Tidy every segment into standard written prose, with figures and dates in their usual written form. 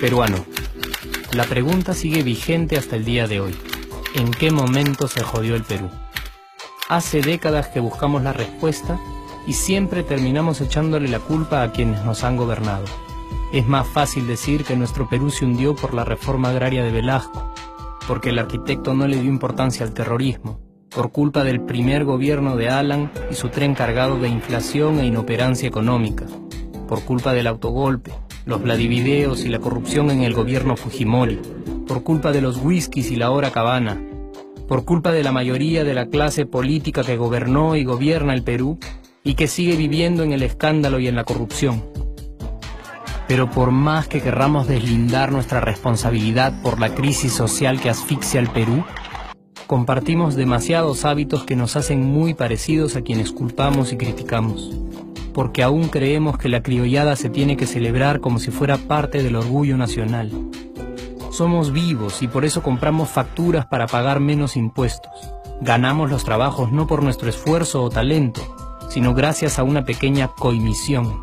Peruano. La pregunta sigue vigente hasta el día de hoy. ¿En qué momento se jodió el Perú? Hace décadas que buscamos la respuesta y siempre terminamos echándole la culpa a quienes nos han gobernado. Es más fácil decir que nuestro Perú se hundió por la reforma agraria de Velasco, porque el arquitecto no le dio importancia al terrorismo, por culpa del primer gobierno de Alan y su tren cargado de inflación e inoperancia económica, por culpa del autogolpe, los Vladivideos y la corrupción en el gobierno Fujimori, por culpa de los whiskies y la hora cabana, por culpa de la mayoría de la clase política que gobernó y gobierna el Perú y que sigue viviendo en el escándalo y en la corrupción. Pero por más que querramos deslindar nuestra responsabilidad por la crisis social que asfixia al Perú, compartimos demasiados hábitos que nos hacen muy parecidos a quienes culpamos y criticamos, porque aún creemos que la criollada se tiene que celebrar como si fuera parte del orgullo nacional. Somos vivos y por eso compramos facturas para pagar menos impuestos. Ganamos los trabajos no por nuestro esfuerzo o talento, sino gracias a una pequeña coimisión.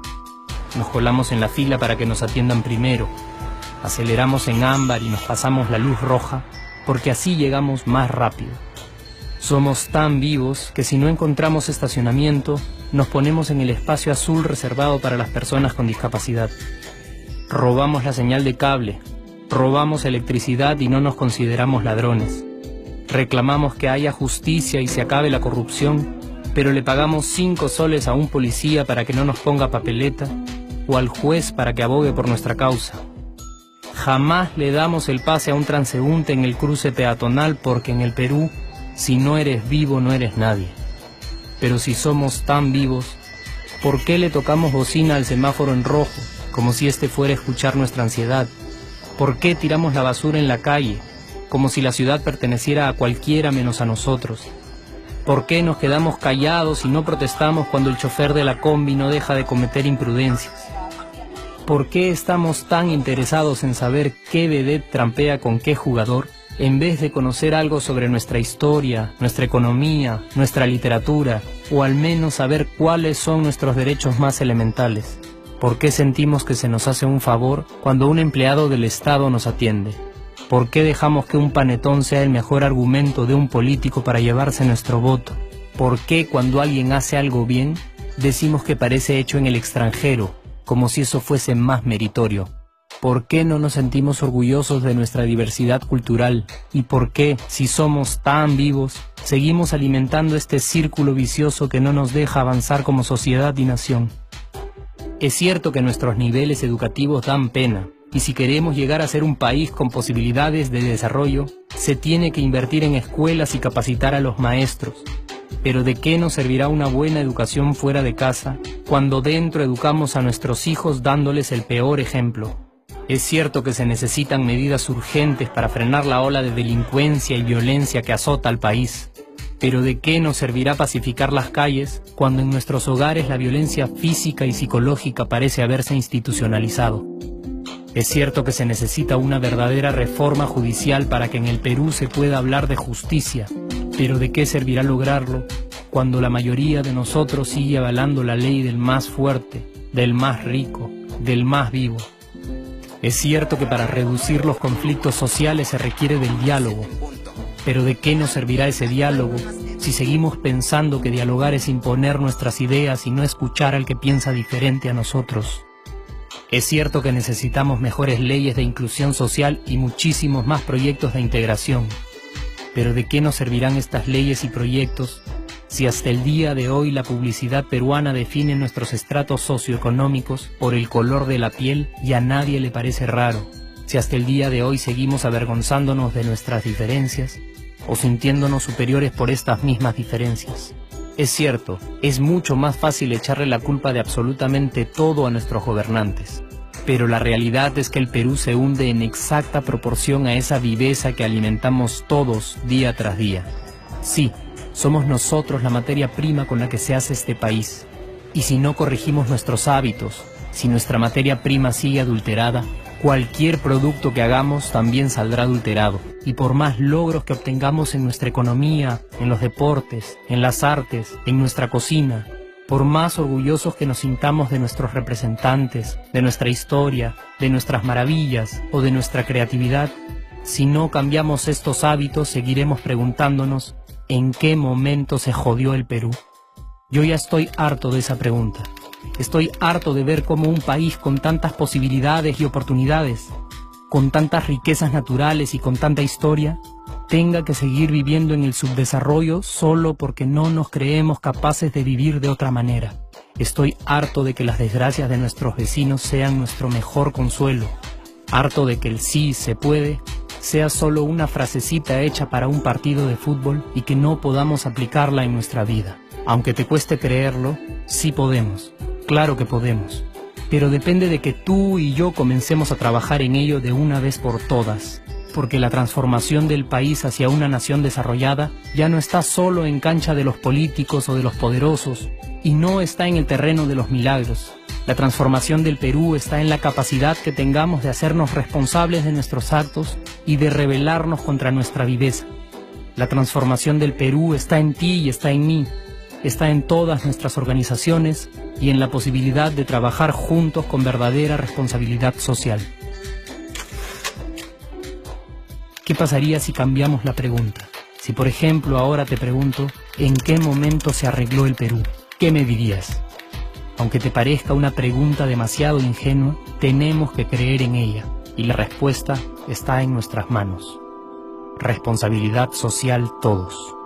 Nos colamos en la fila para que nos atiendan primero, aceleramos en ámbar y nos pasamos la luz roja, porque así llegamos más rápido. Somos tan vivos que si no encontramos estacionamiento, nos ponemos en el espacio azul reservado para las personas con discapacidad. Robamos la señal de cable, robamos electricidad y no nos consideramos ladrones. Reclamamos que haya justicia y se acabe la corrupción, pero le pagamos 5 soles a un policía para que no nos ponga papeleta o al juez para que abogue por nuestra causa. Jamás le damos el pase a un transeúnte en el cruce peatonal porque en el Perú, si no eres vivo, no eres nadie. Pero si somos tan vivos, ¿por qué le tocamos bocina al semáforo en rojo, como si este fuera a escuchar nuestra ansiedad? ¿Por qué tiramos la basura en la calle, como si la ciudad perteneciera a cualquiera menos a nosotros? ¿Por qué nos quedamos callados y no protestamos cuando el chofer de la combi no deja de cometer imprudencias? ¿Por qué estamos tan interesados en saber qué vedette trampea con qué jugador, en vez de conocer algo sobre nuestra historia, nuestra economía, nuestra literatura, o al menos saber cuáles son nuestros derechos más elementales? ¿Por qué sentimos que se nos hace un favor cuando un empleado del Estado nos atiende? ¿Por qué dejamos que un panetón sea el mejor argumento de un político para llevarse nuestro voto? ¿Por qué cuando alguien hace algo bien, decimos que parece hecho en el extranjero, como si eso fuese más meritorio? ¿Por qué no nos sentimos orgullosos de nuestra diversidad cultural? ¿Y por qué, si somos tan vivos, seguimos alimentando este círculo vicioso que no nos deja avanzar como sociedad y nación? Es cierto que nuestros niveles educativos dan pena, y si queremos llegar a ser un país con posibilidades de desarrollo, se tiene que invertir en escuelas y capacitar a los maestros. Pero ¿de qué nos servirá una buena educación fuera de casa, cuando dentro educamos a nuestros hijos dándoles el peor ejemplo? Es cierto que se necesitan medidas urgentes para frenar la ola de delincuencia y violencia que azota al país. Pero ¿de qué nos servirá pacificar las calles cuando en nuestros hogares la violencia física y psicológica parece haberse institucionalizado? Es cierto que se necesita una verdadera reforma judicial para que en el Perú se pueda hablar de justicia, pero ¿de qué servirá lograrlo cuando la mayoría de nosotros sigue avalando la ley del más fuerte, del más rico, del más vivo? Es cierto que para reducir los conflictos sociales se requiere del diálogo, pero ¿de qué nos servirá ese diálogo si seguimos pensando que dialogar es imponer nuestras ideas y no escuchar al que piensa diferente a nosotros? Es cierto que necesitamos mejores leyes de inclusión social y muchísimos más proyectos de integración, pero ¿de qué nos servirán estas leyes y proyectos si hasta el día de hoy la publicidad peruana define nuestros estratos socioeconómicos por el color de la piel y a nadie le parece raro? Si hasta el día de hoy seguimos avergonzándonos de nuestras diferencias o sintiéndonos superiores por estas mismas diferencias. Es cierto, es mucho más fácil echarle la culpa de absolutamente todo a nuestros gobernantes, pero la realidad es que el Perú se hunde en exacta proporción a esa viveza que alimentamos todos día tras día. Sí, somos nosotros la materia prima con la que se hace este país, y si no corregimos nuestros hábitos, si nuestra materia prima sigue adulterada, Cualquier producto que hagamos también saldrá adulterado, y por más logros que obtengamos en nuestra economía, en los deportes, en las artes, en nuestra cocina, por más orgullosos que nos sintamos de nuestros representantes, de nuestra historia, de nuestras maravillas o de nuestra creatividad, si no cambiamos estos hábitos seguiremos preguntándonos ¿en qué momento se jodió el Perú? Yo ya estoy harto de esa pregunta. Estoy harto de ver cómo un país con tantas posibilidades y oportunidades, con tantas riquezas naturales y con tanta historia, tenga que seguir viviendo en el subdesarrollo solo porque no nos creemos capaces de vivir de otra manera. Estoy harto de que las desgracias de nuestros vecinos sean nuestro mejor consuelo. Harto de que el sí se puede sea solo una frasecita hecha para un partido de fútbol y que no podamos aplicarla en nuestra vida. Aunque te cueste creerlo, sí podemos. Claro que podemos. Pero depende de que tú y yo comencemos a trabajar en ello de una vez por todas. Porque la transformación del país hacia una nación desarrollada ya no está solo en cancha de los políticos o de los poderosos, y no está en el terreno de los milagros. La transformación del Perú está en la capacidad que tengamos de hacernos responsables de nuestros actos y de rebelarnos contra nuestra viveza. La transformación del Perú está en ti y está en mí. Está en todas nuestras organizaciones y en la posibilidad de trabajar juntos con verdadera responsabilidad social. ¿Qué pasaría si cambiamos la pregunta? Si por ejemplo ahora te pregunto, ¿en qué momento se arregló el Perú? ¿Qué me dirías? Aunque te parezca una pregunta demasiado ingenua, tenemos que creer en ella, y la respuesta está en nuestras manos. Responsabilidad social todos.